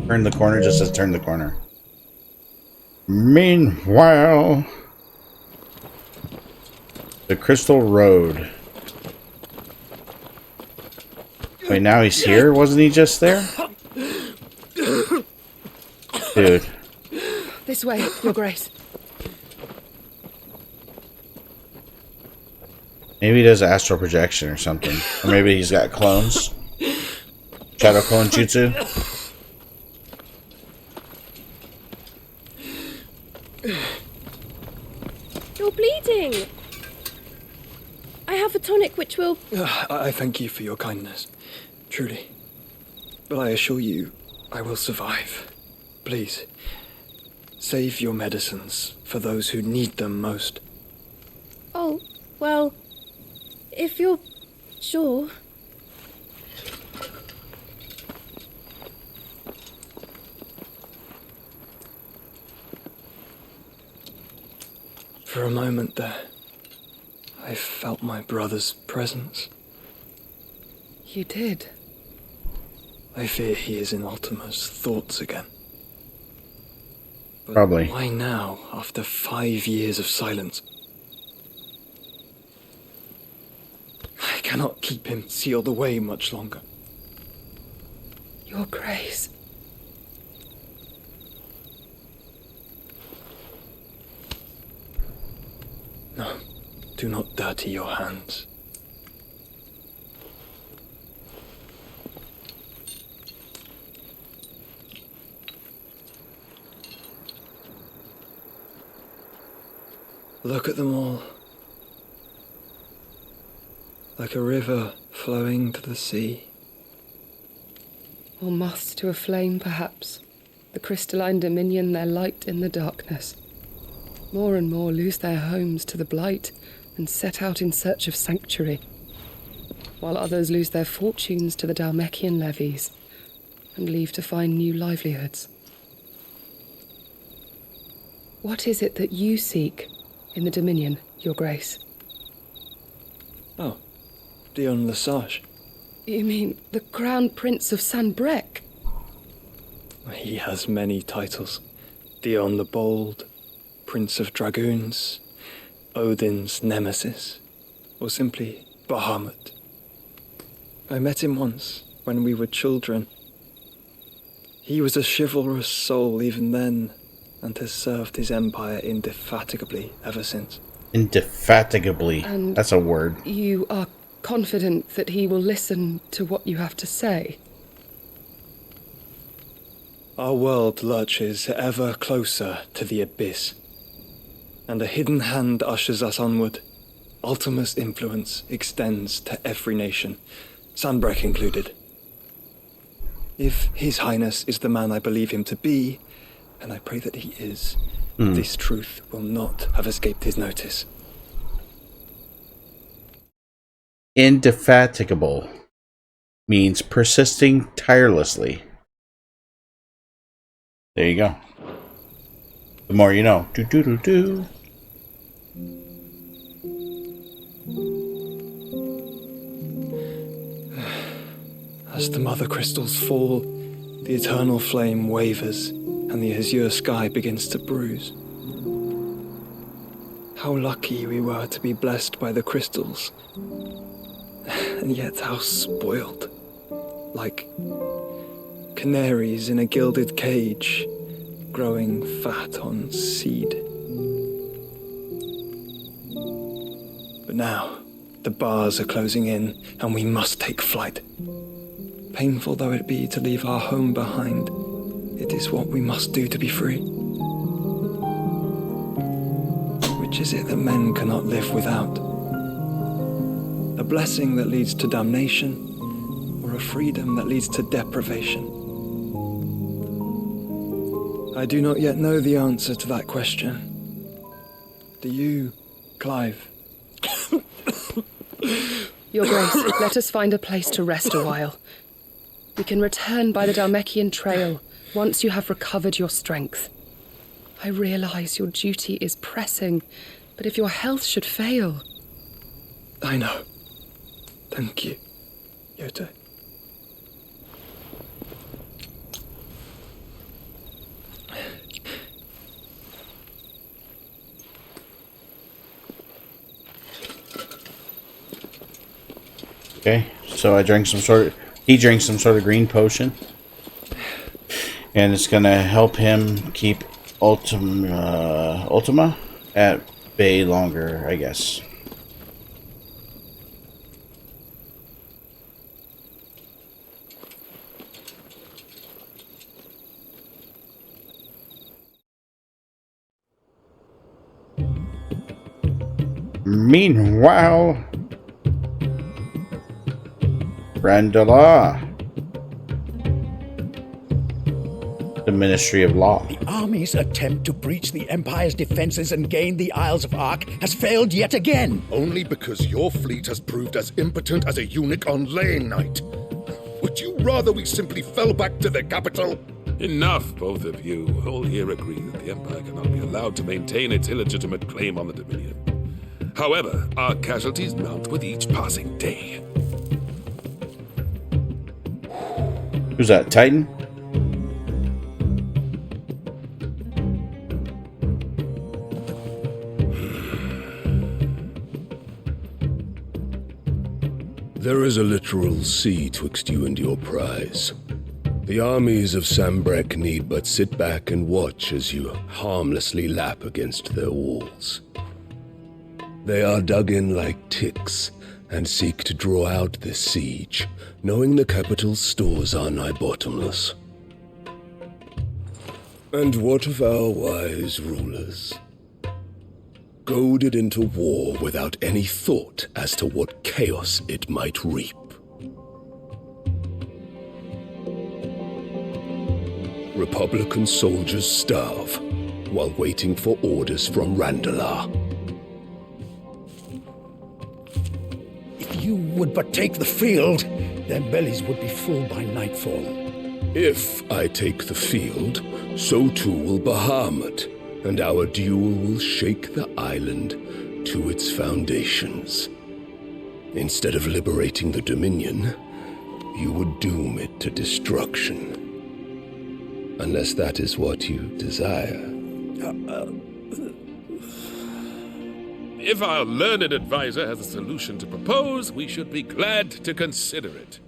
Turn the corner just says turn the corner. Meanwhile, the Crystal Road. Wait, now he's here? Wasn't he just there? Dude. This way, Your Grace. Maybe he does astral projection or something. Or maybe he's got clones. Shadow clone jutsu. You're bleeding. I have a tonic which will... I thank you for your kindness, truly. But I assure you, I will survive. Please, save your medicines for those who need them most. Oh, well, if you're sure... For a moment there, I felt my brother's presence. You did? I fear he is in Ultima's thoughts again. But Probably. why now, after 5 years of silence? I cannot keep him sealed away much longer. Your Grace. No, do not dirty your hands. Look at them all. Like a river flowing to the sea. Or moths to a flame, perhaps. The crystalline dominion their light in the darkness. More and more lose their homes to the blight and set out in search of sanctuary, while others lose their fortunes to the Dhalmekian levies and leave to find new livelihoods. What is it that you seek in the Dominion, Your Grace? Oh, Dion Lesage. You mean the Crown Prince of Sanbrec? He has many titles. Dion the Bold, Prince of Dragoons, Odin's Nemesis, or simply Bahamut. I met him once, when we were children. He was a chivalrous soul even then, and has served his empire indefatigably ever since. Indefatigably. And that's a word. You are confident that he will listen to what you have to say? Our world lurches ever closer to the abyss, and a hidden hand ushers us onward. Ultima's influence extends to every nation, Sanbrec included. If His Highness is the man I believe him to be, and I pray that he is, this truth will not have escaped his notice. Indefatigable means persisting tirelessly. There you go. The more you know. Do do do do. As the mother crystals fall, the eternal flame wavers, and the azure sky begins to bruise. How lucky we were to be blessed by the crystals, and yet how spoiled. Like canaries in a gilded cage, growing fat on seed. But now, the bars are closing in, and we must take flight. Painful though it be to leave our home behind, it is what we must do to be free. Which is it that men cannot live without? A blessing that leads to damnation, or a freedom that leads to deprivation? I do not yet know the answer to that question. Do you, Clive? Your Grace, let us find a place to rest a while. We can return by the Dhalmekian trail once you have recovered your strength. I realize your duty is pressing, but if your health should fail... I know. Thank you, Yote. Okay, so I drank some sort of... He drinks some sort of green potion. And it's gonna help him keep Ultima at bay longer, I guess. Meanwhile, Randala, the Ministry of Law. The army's attempt to breach the Empire's defenses and gain the Isles of Ark has failed yet again. Only because your fleet has proved as impotent as a eunuch on laying night. Would you rather we simply fell back to the capital? Enough, both of you. All here agree that the Empire cannot be allowed to maintain its illegitimate claim on the Dominion. However, our casualties mount with each passing day. Who's that, Titan? There is a literal sea twixt you and your prize. The armies of Sambrek need but sit back and watch as you harmlessly lap against their walls. They are dug in like ticks and seek to draw out this siege, knowing the capital's stores are nigh bottomless. And what of our wise rulers? Goaded into war without any thought as to what chaos it might reap. Republican soldiers starve while waiting for orders from Randalar. If you would but take the field, their bellies would be full by nightfall. If I take the field, so too will Bahamut, and our duel will shake the island to its foundations. Instead of liberating the Dominion, you would doom it to destruction. Unless that is what you desire. If our learned advisor has a solution to propose, we should be glad to consider it.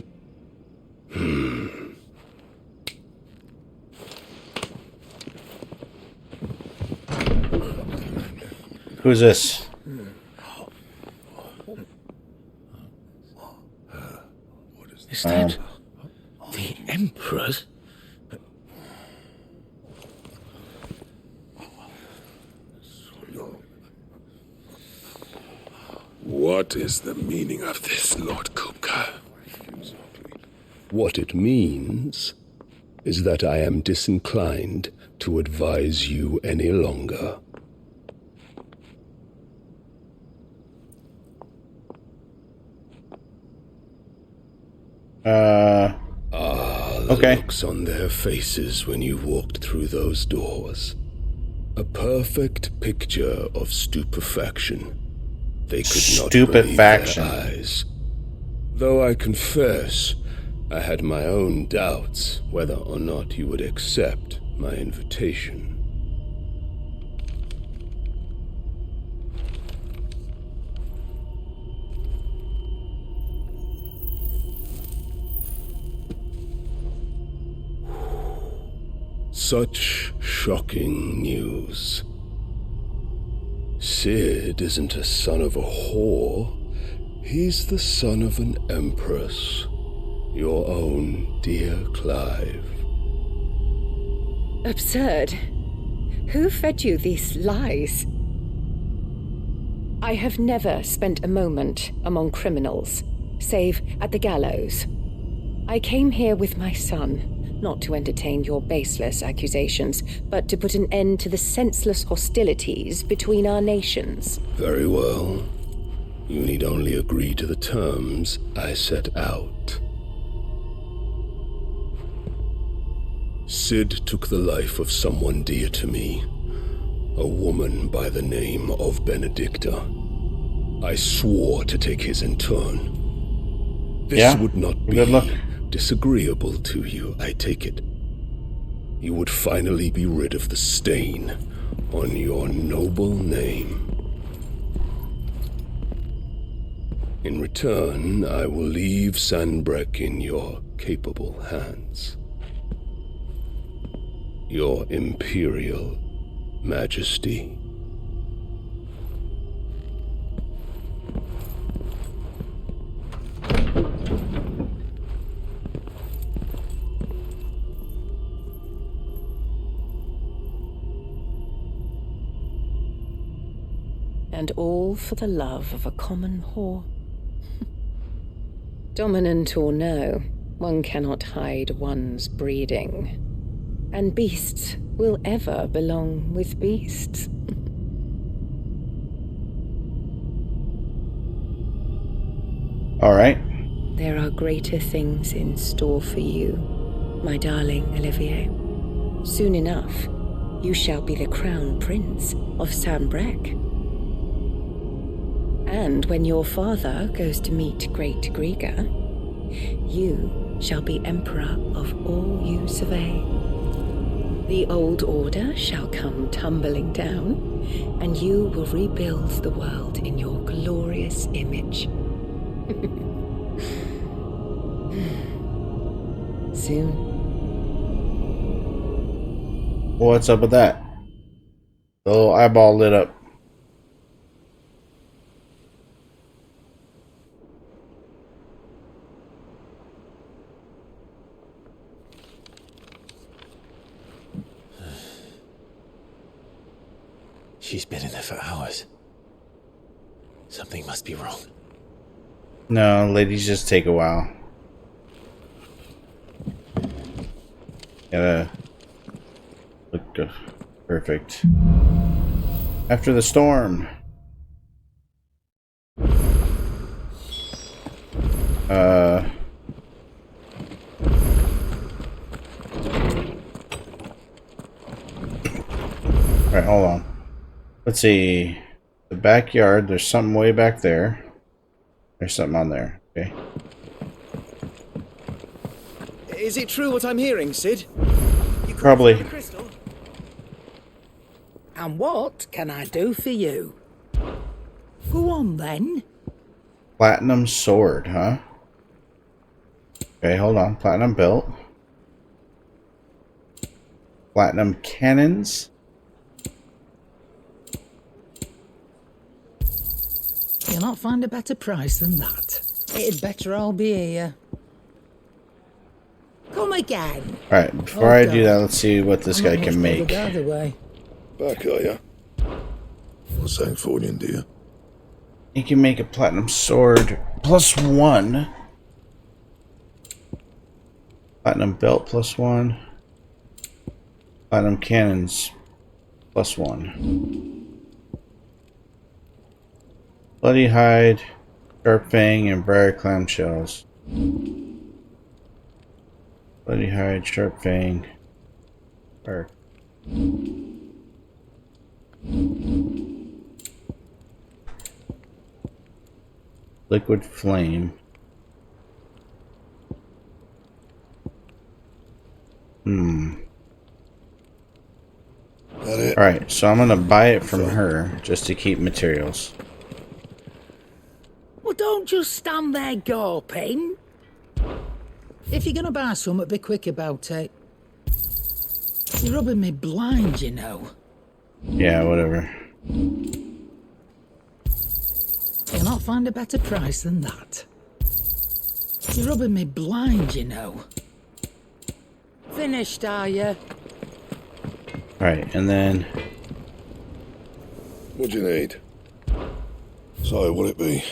Who's this? Is that the Emperor's? What is the meaning of this, Lord Kupka? What it means is that I am disinclined to advise you any longer. The okay. looks on their faces when you walked through those doors. A perfect picture of stupefaction. They could not believe their eyes. Though I confess, I had my own doubts whether or not you would accept my invitation. Such shocking news. Sid isn't a son of a whore. He's the son of an empress. Your own dear Clive. Absurd. Who fed you these lies? I have never spent a moment among criminals, save at the gallows. I came here with my son, not to entertain your baseless accusations, but to put an end to the senseless hostilities between our nations. Very well. You need only agree to the terms I set out. Sid took the life of someone dear to me, a woman by the name of Benedicta. I swore to take his in turn. This would not be disagreeable to you, I take it. You would finally be rid of the stain on your noble name. In return, I will leave Sanbreque in your capable hands. Your Imperial Majesty. And all for the love of a common whore. Dominant or no, one cannot hide one's breeding. And beasts will ever belong with beasts. All right. There are greater things in store for you, my darling Olivier. Soon enough, you shall be the crown prince of Sanbreque. And when your father goes to meet great Griga, you shall be emperor of all you survey. The old order shall come tumbling down, and you will rebuild the world in your glorious image. Soon. What's up with that? The little eyeball lit up. She's been in there for hours. Something must be wrong. No, ladies just take a while. Gotta look good. Perfect. After the storm. Alright, hold on. Let's see. The backyard, there's something way back there. There's something on there. Okay. Is it true what I'm hearing, Sid? Probably. The crystal? And what can I do for you? Go on then. Platinum sword, huh? Okay, hold on. Platinum belt. Platinum cannons. You'll not find a better price than that. It'd better all be here. Come again. Alright, before I do that, let's see what this guy can make. Either way. Back, are ya? What's that for you, dear? He can make a platinum sword +1. Platinum belt +1. Platinum cannons +1. Bloody hide, sharp fang, and briar clamshells. Bloody hide, sharp fang, briar. Liquid flame. Alright, so I'm gonna buy it from her just to keep materials. Well, don't just stand there gawping. If you're gonna buy something, be quick about it. You're rubbing me blind, you know. Yeah, whatever. You'll not find a better price than that. You're rubbing me blind, you know. Finished, are you? Alright, and then... What do you need? So, what'll it be?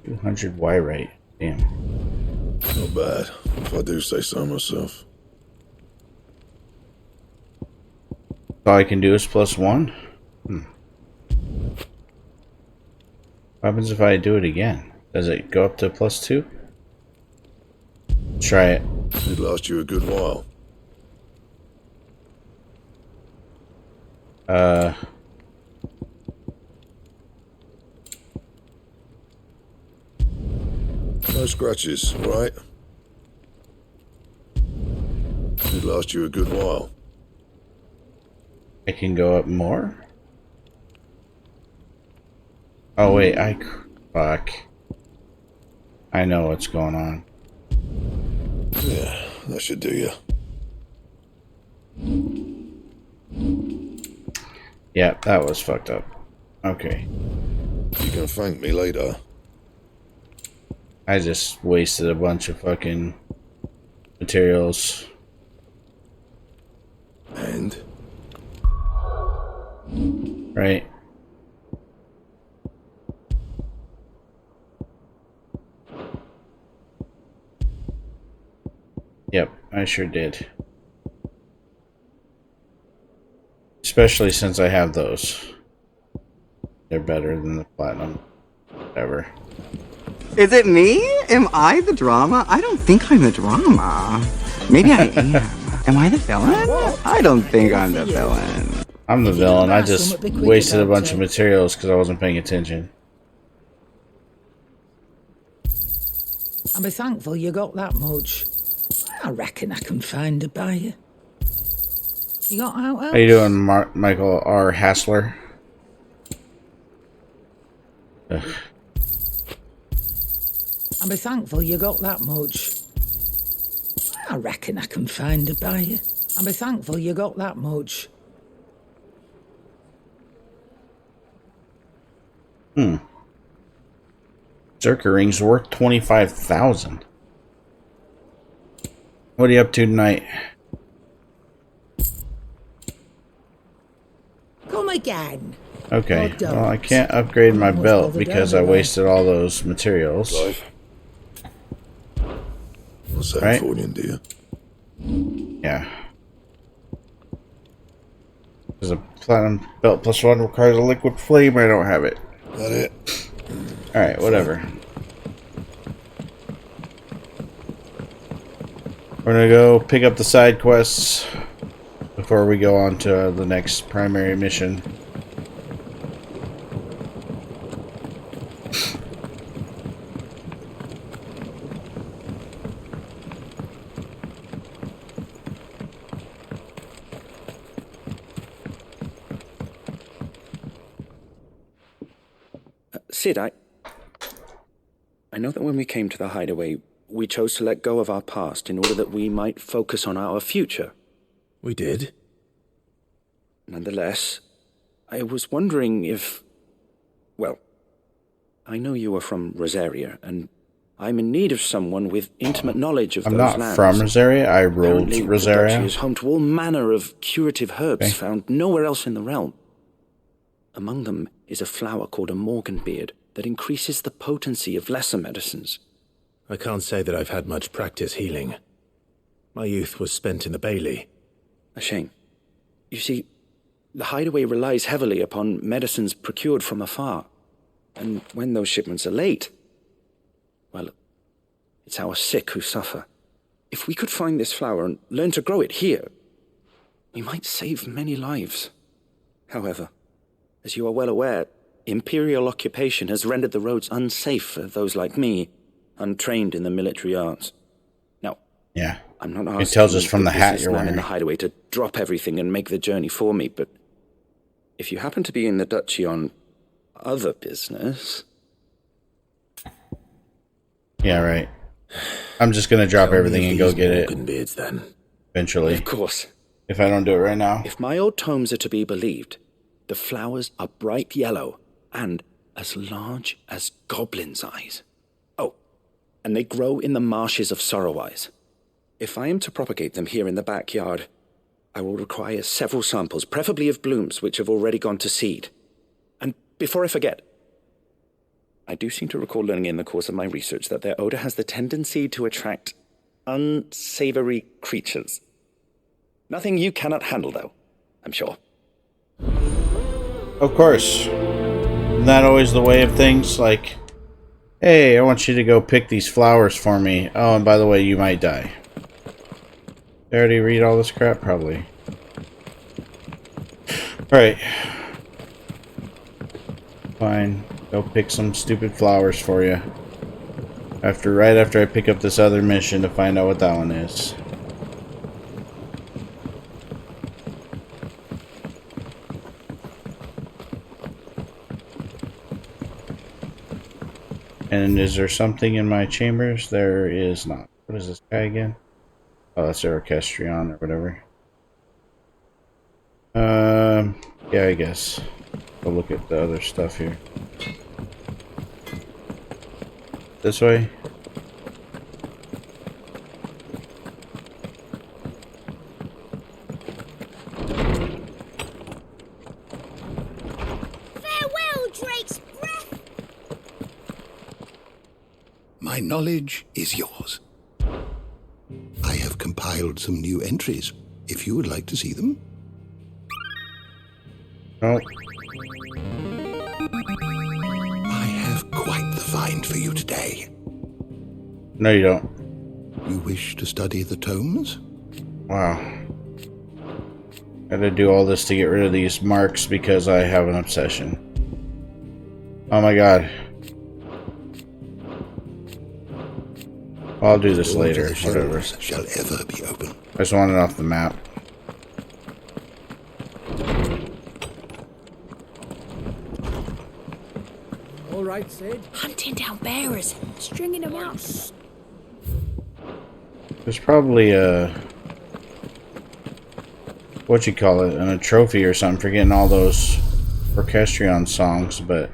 200 Y rate. Damn. Not bad, if I do say so myself. All I can do is +1? What happens if I do it again? Does it go up to +2? Try it. It'd last you a good while. No scratches, right? It'd last you a good while. I can go up more? Oh wait, fuck. I know what's going on. Yeah, that should do you. Yeah, that was fucked up. Okay. You can thank me later. I just wasted a bunch of fucking materials. And? Right? Yep, I sure did. Especially since I have those. They're better than the platinum. Whatever. Is it me? Am I the drama? I don't think I'm the drama. Maybe I am. Am I the villain? I don't think I'm the villain. I'm the villain. I just wasted a bunch of materials because I wasn't paying attention. I'll be thankful you got that much. I reckon I can find a buyer. You got out else? How you doing, Michael R. Hassler? Ugh. I'll be thankful you got that much. I reckon I can find a buyer. I'll be thankful you got that much. Zerker ring's worth 25,000. What are you up to tonight? Come again. Okay, well, I can't upgrade my belt because I wasted all those materials. Clive. What's that Right? for you, dear? Yeah. Because a platinum belt plus one requires a liquid flame. I don't have it. That it? Alright, whatever. We're gonna go pick up the side quests before we go on to the next primary mission. Sid, I know that when we came to the hideaway, we chose to let go of our past in order that we might focus on our future. We did? Nonetheless, I was wondering if... Well, I know you are from Rosaria, and I'm in need of someone with intimate knowledge of I'm those not lands. from Rosaria. I ruled Apparently, Rosaria. The duchy is home to all manner of curative herbs Okay. found nowhere else in the realm. Among them is a flower called a morganbeard that increases the potency of lesser medicines. I can't say that I've had much practice healing. My youth was spent in the Bailey. A shame. You see, the hideaway relies heavily upon medicines procured from afar. And when those shipments are late, well, it's our sick who suffer. If we could find this flower and learn to grow it here, we might save many lives. However, as you are well aware, imperial occupation has rendered the roads unsafe for those like me, untrained in the military arts. Now, Yeah. I'm not asking It tells us from the hat you're businessman wearing. in the hideaway to drop everything and make the journey for me, but if you happen to be in the duchy on other business... Yeah, right. I'm just gonna drop everything and go get it Beards, then. eventually. Of course. If I don't do it right now. If my old tomes are to be believed, the flowers are bright yellow and as large as goblins' eyes. Oh, and they grow in the marshes of Sorrowise. If I am to propagate them here in the backyard, I will require several samples, preferably of blooms which have already gone to seed. And before I forget, I do seem to recall learning in the course of my research that their odor has the tendency to attract unsavory creatures. Nothing you cannot handle, though, I'm sure. Of course. Isn't that always the way of things? Like, hey, I want you to go pick these flowers for me. Oh, and by the way, you might die. Did I already read all this crap? Probably. Alright. Fine. Go pick some stupid flowers for you. Right after I pick up this other mission to find out what that one is. And is there something in my chambers? There is not. What is this guy again? Oh, that's their orchestrion or whatever. Yeah, I guess. I'll look at the other stuff here. This way? Farewell, Drake's breath! My knowledge is yours. I have compiled some new entries, if you would like to see them. Oh. I have quite the find for you today. No, you don't. You wish to study the tomes? Wow. Gotta do all this to get rid of these marks because I have an obsession. Oh my god. I'll do this later. Whatever. Shall ever be open. I just want it off the map. All right, Sid. Hunting down bearers, stringing them up. There's probably a... what you call it? A trophy or something for getting all those orchestrion songs, but...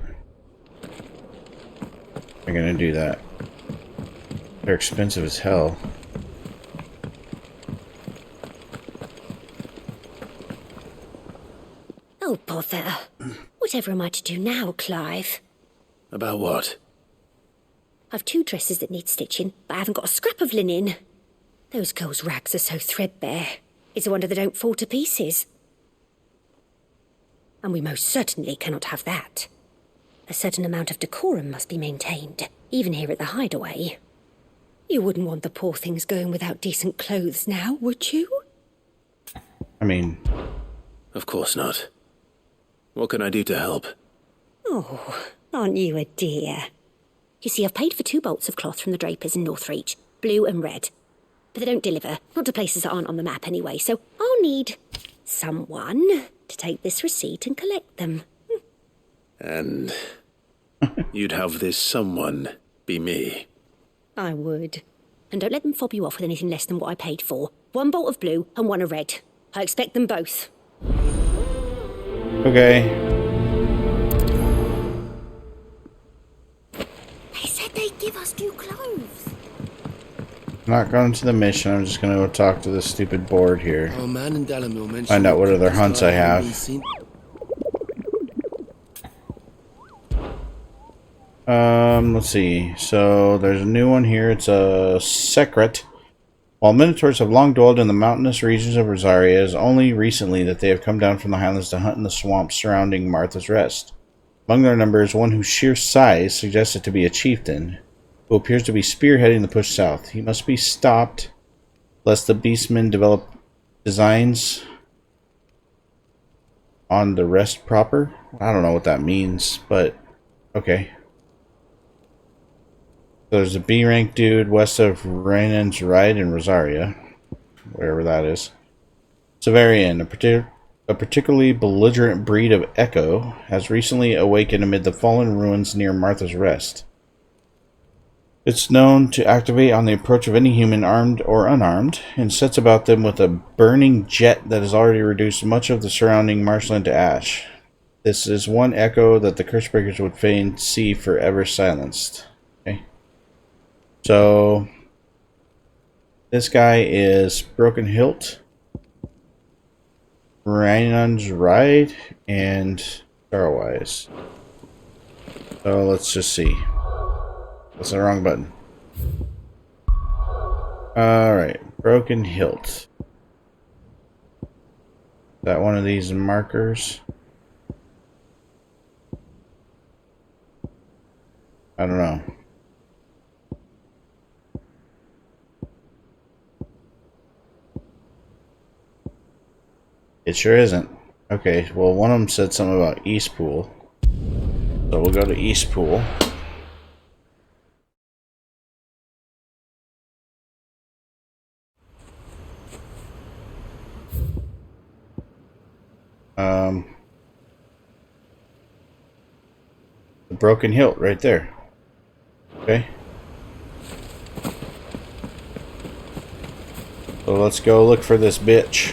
I'm gonna do that. They're expensive as hell. Oh, bother. Whatever am I to do now, Clive? About what? I've 2 dresses that need stitching, but I haven't got a scrap of linen. Those girls' rags are so threadbare. It's a wonder they don't fall to pieces. And we most certainly cannot have that. A certain amount of decorum must be maintained, even here at the hideaway. You wouldn't want the poor things going without decent clothes now, would you? I mean... Of course not. What can I do to help? Oh, aren't you a dear? You see, I've paid for 2 bolts of cloth from the drapers in Northreach, blue and red. But they don't deliver, not to places that aren't on the map anyway, so I'll need someone to take this receipt and collect them. And you'd have this someone be me. I would. And don't let them fob you off with anything less than what I paid for. 1 bolt of blue and 1 of red. I expect them both. Okay. They said they'd give us new clothes. I'm not going to the mission. I'm just going to go talk to this stupid board here. Our man in Dalamil mentioned Find out what other hunts I have. Let's see. So there's a new one here. It's a secret. While Minotaurs have long dwelled in the mountainous regions of Rosaria, it is only recently that they have come down from the highlands to hunt in the swamps surrounding Martha's Rest. Among their number is one whose sheer size suggests it to be a chieftain, who appears to be spearheading the push south. He must be stopped, lest the beastmen develop designs on the rest proper. I don't know what that means, but okay. There's a B-rank dude west of Rainan's Ride in Rosaria, wherever that is. Severian, a particularly belligerent breed of echo, has recently awakened amid the fallen ruins near Martha's Rest. It's known to activate on the approach of any human, armed or unarmed, and sets about them with a burning jet that has already reduced much of the surrounding marshland to ash. This is one echo that the Cursebreakers would fain see forever silenced. Okay. So, this guy is Broken Hilt, Rhiannon's Ride, and Starwise. So, let's just see. That's the wrong button. Alright, Broken Hilt. Is that one of these markers? I don't know. It sure isn't. Okay, well, one of them said something about Eastpool. So we'll go to Eastpool. The Broken Hilt right there. Okay. So let's go look for this bitch.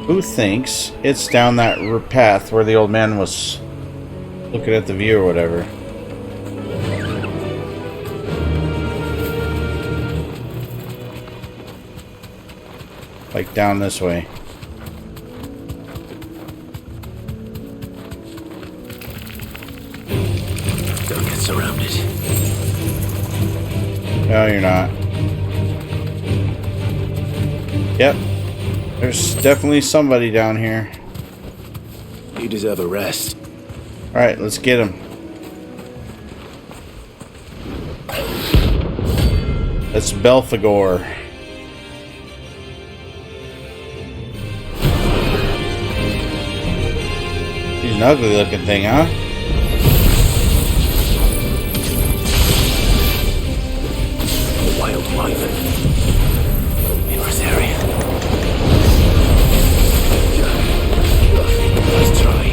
Who thinks it's down that path where the old man was looking at the view or whatever? Like down this way. Don't get surrounded. No, you're not. Yep. There's definitely somebody down here. You deserve a rest. Alright, let's get him. That's Belphegor. He's an ugly looking thing, huh? A wild wyvern. In this area. Let's try.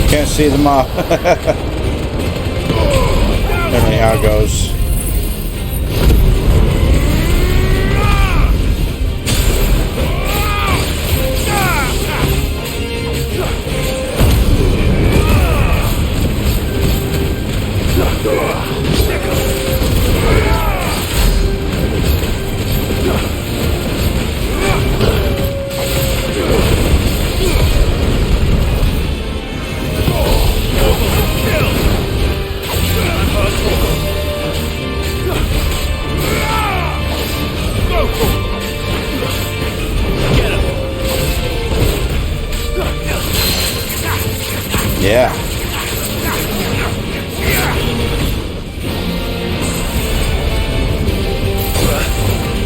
Can't see them all. Tell me how it goes. Yeah.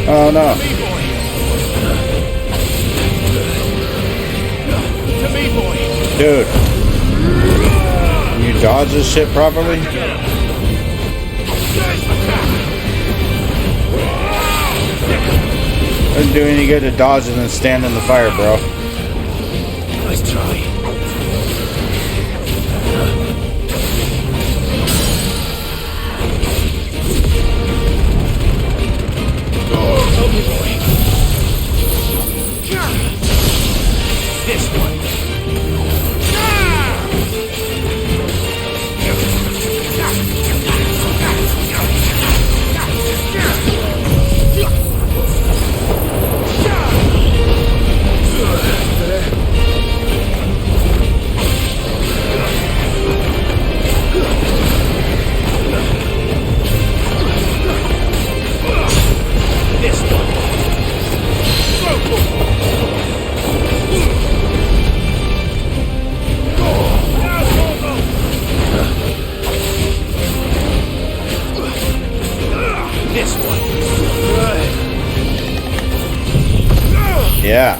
Oh no. Dude. Can you dodge this shit properly? Doesn't do any good to dodge and then stand in the fire, bro. Nice try. This one. Yeah.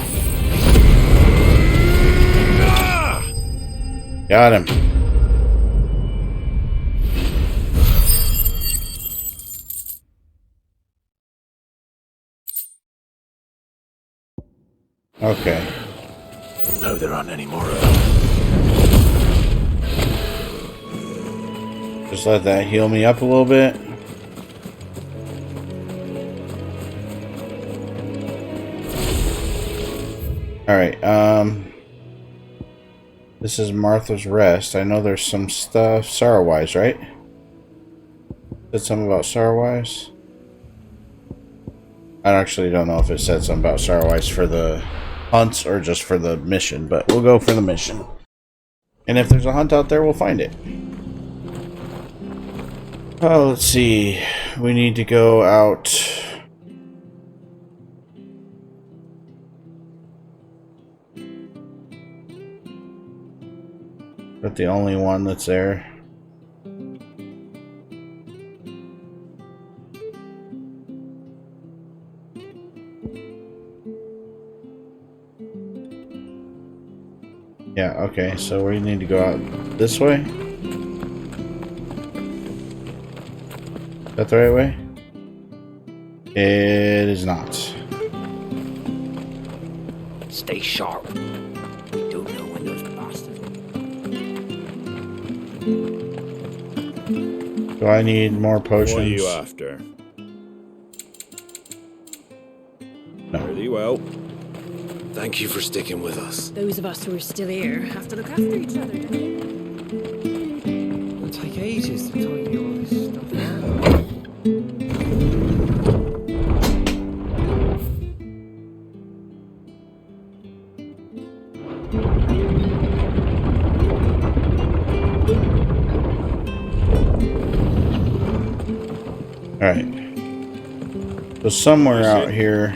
Got him. Okay. Hope there aren't any more of them. Just let that heal me up a little bit. Alright, this is Martha's Rest. I know there's some stuff. Sorrowwise, right? Said something about Sorrowwise? I actually don't know if it said something about Sorrowwise for the hunts or just for the mission, but we'll go for the mission. And if there's a hunt out there, we'll find it. Oh, let's see. We need to go out. But the only one that's there. Yeah, okay, so we need to go out this way. that the right way? It is not. Stay sharp. You don't know when those bastards. Do I need more potions? What are you after? No. Pretty well. Thank you for sticking with us. Those of us who are still here have to look after each other, don't we? It'll take ages to tidy all this stuff out. Alright. So somewhere out here